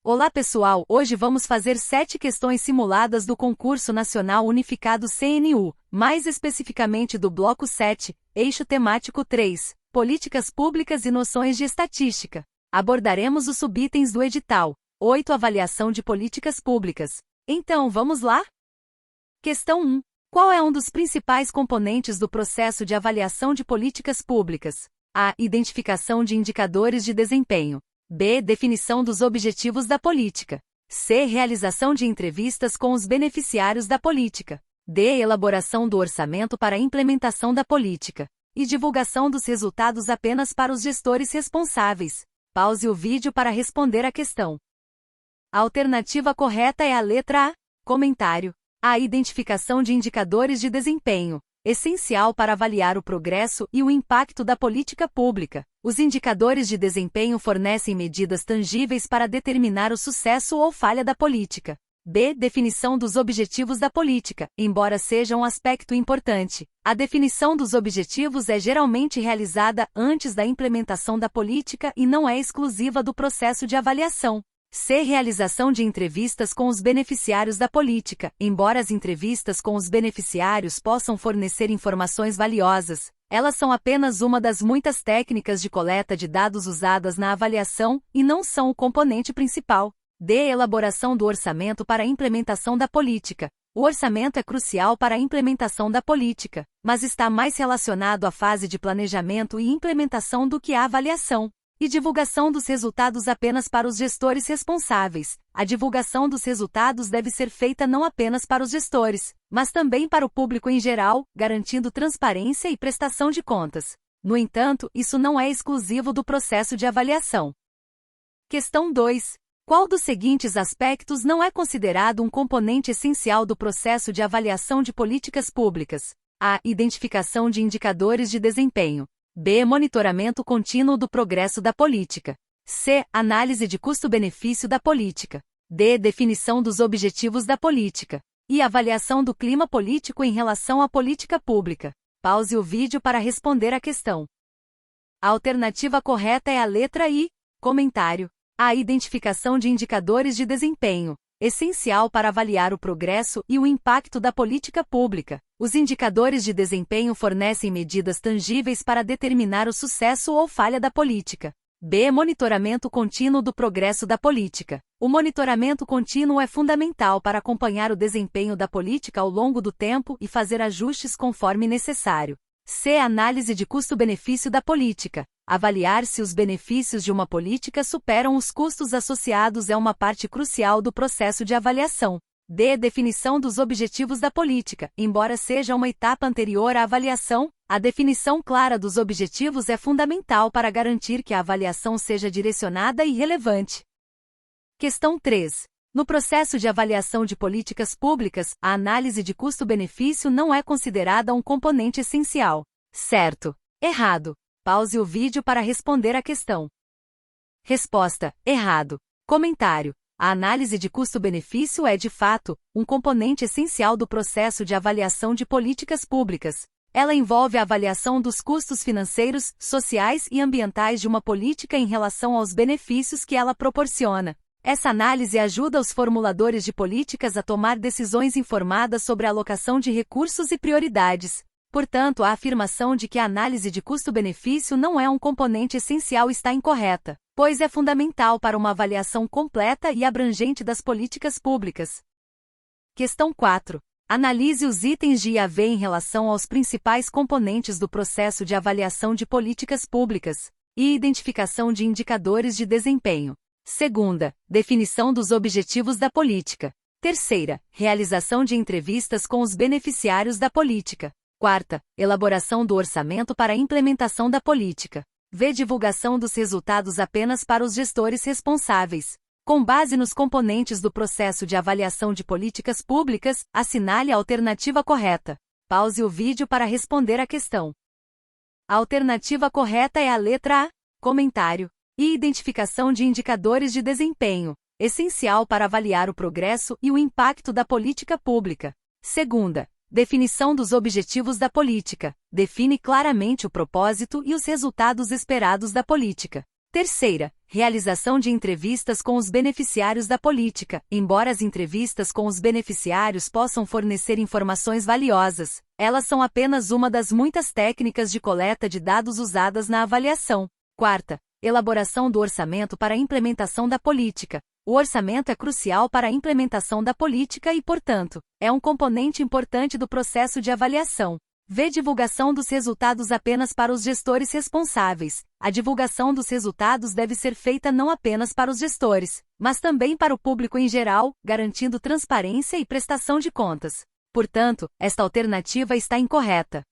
Olá pessoal, hoje vamos fazer 7 questões simuladas do Concurso Nacional Unificado CNU, mais especificamente do Bloco 7, Eixo Temático 3, Políticas Públicas e Noções de Estatística. Abordaremos os subitens do edital. 8. Avaliação de políticas públicas. Então, vamos lá? Questão 1. Qual é um dos principais componentes do processo de avaliação de políticas públicas? A. Identificação de indicadores de desempenho. B. Definição dos objetivos da política. C. Realização de entrevistas com os beneficiários da política. D. Elaboração do orçamento para a implementação da política. E divulgação dos resultados apenas para os gestores responsáveis. Pause o vídeo para responder a questão. A alternativa correta é a letra A. Comentário. A identificação de indicadores de desempenho, essencial para avaliar o progresso e o impacto da política pública. Os indicadores de desempenho fornecem medidas tangíveis para determinar o sucesso ou falha da política. B. Definição dos objetivos da política. Embora seja um aspecto importante, a definição dos objetivos é geralmente realizada antes da implementação da política e não é exclusiva do processo de avaliação. C. Realização de entrevistas com os beneficiários da política. Embora as entrevistas com os beneficiários possam fornecer informações valiosas, elas são apenas uma das muitas técnicas de coleta de dados usadas na avaliação e não são o componente principal. D. Elaboração do orçamento para a implementação da política. O orçamento é crucial para a implementação da política, mas está mais relacionado à fase de planejamento e implementação do que à avaliação. E divulgação dos resultados apenas para os gestores responsáveis. A divulgação dos resultados deve ser feita não apenas para os gestores, mas também para o público em geral, garantindo transparência e prestação de contas. No entanto, isso não é exclusivo do processo de avaliação. Questão 2. Qual dos seguintes aspectos não é considerado um componente essencial do processo de avaliação de políticas públicas? A. Identificação de indicadores de desempenho. B. Monitoramento contínuo do progresso da política. C. Análise de custo-benefício da política. D. Definição dos objetivos da política. E avaliação do clima político em relação à política pública. Pause o vídeo para responder a questão. A alternativa correta é a letra I. Comentário. A identificação de indicadores de desempenho, essencial para avaliar o progresso e o impacto da política pública. Os indicadores de desempenho fornecem medidas tangíveis para determinar o sucesso ou falha da política. B. Monitoramento contínuo do progresso da política. O monitoramento contínuo é fundamental para acompanhar o desempenho da política ao longo do tempo e fazer ajustes conforme necessário. C. Análise de custo-benefício da política. Avaliar se os benefícios de uma política superam os custos associados é uma parte crucial do processo de avaliação. D. Definição dos objetivos da política. Embora seja uma etapa anterior à avaliação, a definição clara dos objetivos é fundamental para garantir que a avaliação seja direcionada e relevante. Questão 3. No processo de avaliação de políticas públicas, a análise de custo-benefício não é considerada um componente essencial. Certo? Errado. Pause o vídeo para responder a questão. Resposta: errado. Comentário. A análise de custo-benefício é, de fato, um componente essencial do processo de avaliação de políticas públicas. Ela envolve a avaliação dos custos financeiros, sociais e ambientais de uma política em relação aos benefícios que ela proporciona. Essa análise ajuda os formuladores de políticas a tomar decisões informadas sobre a alocação de recursos e prioridades. Portanto, a afirmação de que a análise de custo-benefício não é um componente essencial está incorreta, pois é fundamental para uma avaliação completa e abrangente das políticas públicas. Questão 4. Analise os itens de I a V em relação aos principais componentes do processo de avaliação de políticas públicas e identificação de indicadores de desempenho. Segunda, definição dos objetivos da política. Terceira, realização de entrevistas com os beneficiários da política. Quarta, elaboração do orçamento para a implementação da política. V. Divulgação dos resultados apenas para os gestores responsáveis. Com base nos componentes do processo de avaliação de políticas públicas, assinale a alternativa correta. Pause o vídeo para responder a questão. A alternativa correta é a letra A. Comentário. E identificação de indicadores de desempenho, essencial para avaliar o progresso e o impacto da política pública. Segunda, definição dos objetivos da política. Define claramente o propósito e os resultados esperados da política. Terceira, realização de entrevistas com os beneficiários da política. Embora as entrevistas com os beneficiários possam fornecer informações valiosas, elas são apenas uma das muitas técnicas de coleta de dados usadas na avaliação. Quarta, elaboração do orçamento para a implementação da política. O orçamento é crucial para a implementação da política e, portanto, é um componente importante do processo de avaliação. V. Divulgação dos resultados apenas para os gestores responsáveis. A divulgação dos resultados deve ser feita não apenas para os gestores, mas também para o público em geral, garantindo transparência e prestação de contas. Portanto, esta alternativa está incorreta.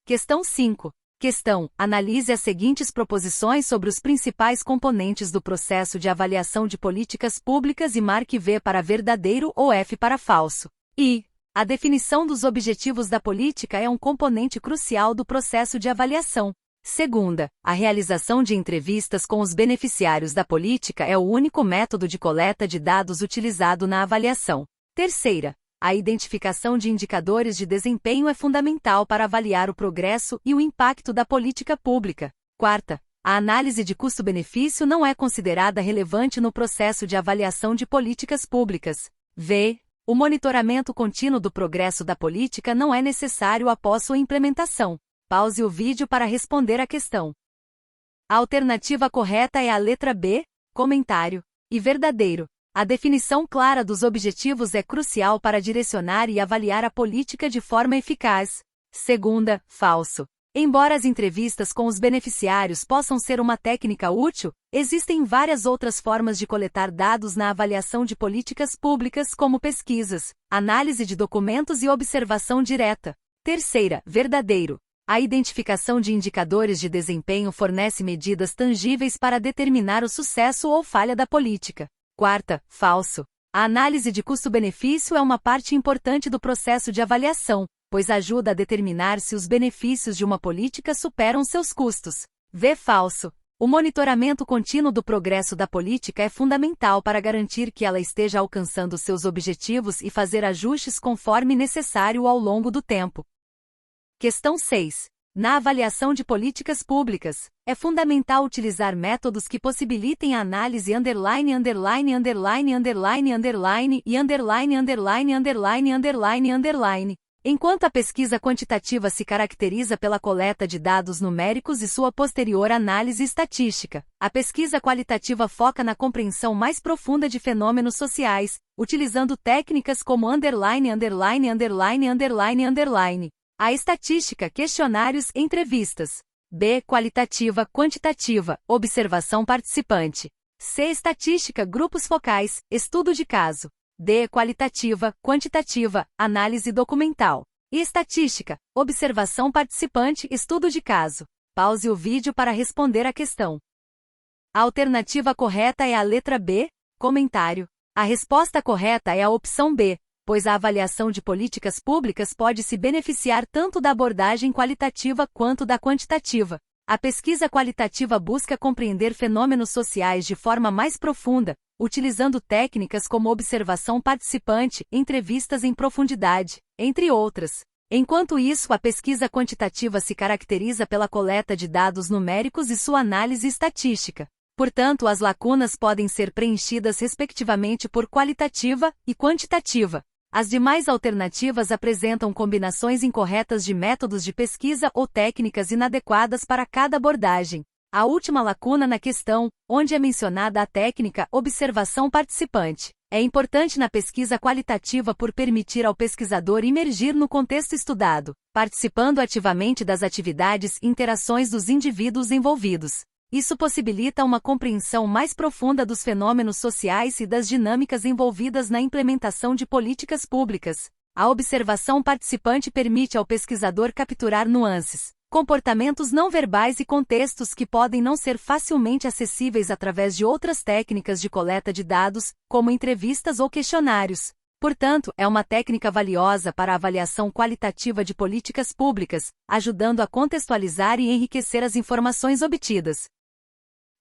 Questão 5. Questão: analise as seguintes proposições sobre os principais componentes do processo de avaliação de políticas públicas e marque V para verdadeiro ou F para falso. I. A definição dos objetivos da política é um componente crucial do processo de avaliação. Segunda, a realização de entrevistas com os beneficiários da política é o único método de coleta de dados utilizado na avaliação. Terceira, a identificação de indicadores de desempenho é fundamental para avaliar o progresso e o impacto da política pública. Quarta, a análise de custo-benefício não é considerada relevante no processo de avaliação de políticas públicas. V. O monitoramento contínuo do progresso da política não é necessário após sua implementação. Pause o vídeo para responder a questão. A alternativa correta é a letra B, comentário, e verdadeiro. A definição clara dos objetivos é crucial para direcionar e avaliar a política de forma eficaz. Segunda, falso. Embora as entrevistas com os beneficiários possam ser uma técnica útil, existem várias outras formas de coletar dados na avaliação de políticas públicas, como pesquisas, análise de documentos e observação direta. Terceira, verdadeiro. A identificação de indicadores de desempenho fornece medidas tangíveis para determinar o sucesso ou falha da política. Quarta, falso. A análise de custo-benefício é uma parte importante do processo de avaliação, pois ajuda a determinar se os benefícios de uma política superam seus custos. V. Falso. O monitoramento contínuo do progresso da política é fundamental para garantir que ela esteja alcançando seus objetivos e fazer ajustes conforme necessário ao longo do tempo. Questão 6. Na avaliação de políticas públicas, é fundamental utilizar métodos que possibilitem a análise underline underline underline underline underline e underline underline underline underline underline. Enquanto a pesquisa quantitativa se caracteriza pela coleta de dados numéricos e sua posterior análise estatística, a pesquisa qualitativa foca na compreensão mais profunda de fenômenos sociais, utilizando técnicas como underline underline underline underline underline. A estatística, questionários, entrevistas. B. Qualitativa, quantitativa, observação participante. C. Estatística, grupos focais, estudo de caso. D. Qualitativa, quantitativa, análise documental. E estatística, observação participante, estudo de caso. Pause o vídeo para responder a questão. A alternativa correta é a letra B, comentário. A resposta correta é a opção B, pois a avaliação de políticas públicas pode se beneficiar tanto da abordagem qualitativa quanto da quantitativa. A pesquisa qualitativa busca compreender fenômenos sociais de forma mais profunda, utilizando técnicas como observação participante, entrevistas em profundidade, entre outras. Enquanto isso, a pesquisa quantitativa se caracteriza pela coleta de dados numéricos e sua análise estatística. Portanto, as lacunas podem ser preenchidas respectivamente por qualitativa e quantitativa. As demais alternativas apresentam combinações incorretas de métodos de pesquisa ou técnicas inadequadas para cada abordagem. A última lacuna na questão, onde é mencionada a técnica observação participante, é importante na pesquisa qualitativa por permitir ao pesquisador imergir no contexto estudado, participando ativamente das atividades e interações dos indivíduos envolvidos. Isso possibilita uma compreensão mais profunda dos fenômenos sociais e das dinâmicas envolvidas na implementação de políticas públicas. A observação participante permite ao pesquisador capturar nuances, comportamentos não verbais e contextos que podem não ser facilmente acessíveis através de outras técnicas de coleta de dados, como entrevistas ou questionários. Portanto, é uma técnica valiosa para a avaliação qualitativa de políticas públicas, ajudando a contextualizar e enriquecer as informações obtidas.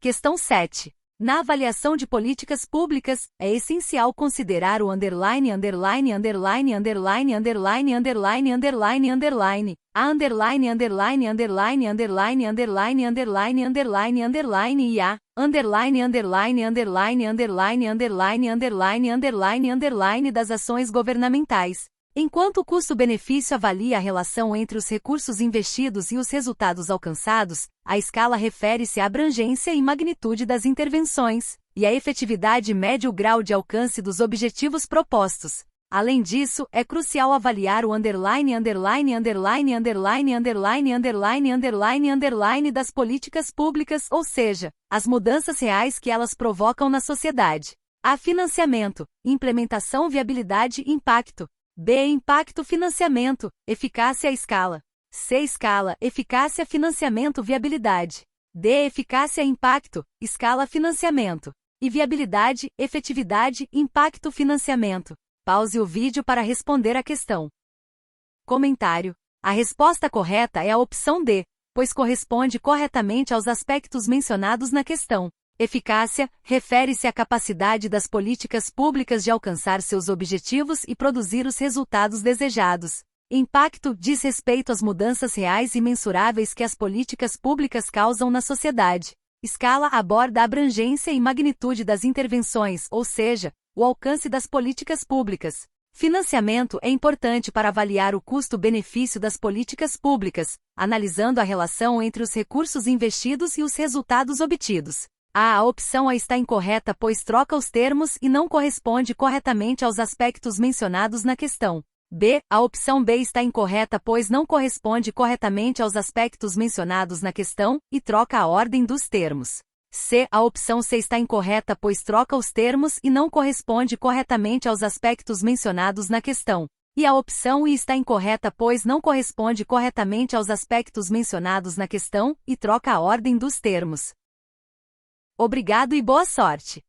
Questão 7. Na avaliação de políticas públicas, é essencial considerar o underline, underline, underline, underline, underline, underline, underline, underline, a underline, underline, underline, underline, underline, underline, underline, underline e a underline, underline, underline, underline, underline, underline, underline, underline das ações governamentais. Enquanto o custo-benefício avalia a relação entre os recursos investidos e os resultados alcançados, a escala refere-se à abrangência e magnitude das intervenções, e à efetividade média o grau de alcance dos objetivos propostos. Além disso, é crucial avaliar o underline, underline, underline, underline, underline, underline, underline, underline das políticas públicas, ou seja, as mudanças reais que elas provocam na sociedade. A. Financiamento, implementação, viabilidade e impacto. B. Impacto, financiamento, eficácia e escala. C. Escala, eficácia, financiamento, viabilidade. D. Eficácia, impacto, escala, financiamento. E viabilidade, efetividade, impacto, financiamento. Pause o vídeo para responder a questão. Comentário. A resposta correta é a opção D, pois corresponde corretamente aos aspectos mencionados na questão. Eficácia refere-se à capacidade das políticas públicas de alcançar seus objetivos e produzir os resultados desejados. Impacto diz respeito às mudanças reais e mensuráveis que as políticas públicas causam na sociedade. Escala aborda a abrangência e magnitude das intervenções, ou seja, o alcance das políticas públicas. Financiamento é importante para avaliar o custo-benefício das políticas públicas, analisando a relação entre os recursos investidos e os resultados obtidos. A opção A está incorreta pois troca os termos e não corresponde corretamente aos aspectos mencionados na questão. B. A opção B está incorreta pois não corresponde corretamente aos aspectos mencionados na questão e troca a ordem dos termos. C. A opção C está incorreta pois troca os termos e não corresponde corretamente aos aspectos mencionados na questão. E a opção I está incorreta pois não corresponde corretamente aos aspectos mencionados na questão e troca a ordem dos termos. Obrigado e boa sorte!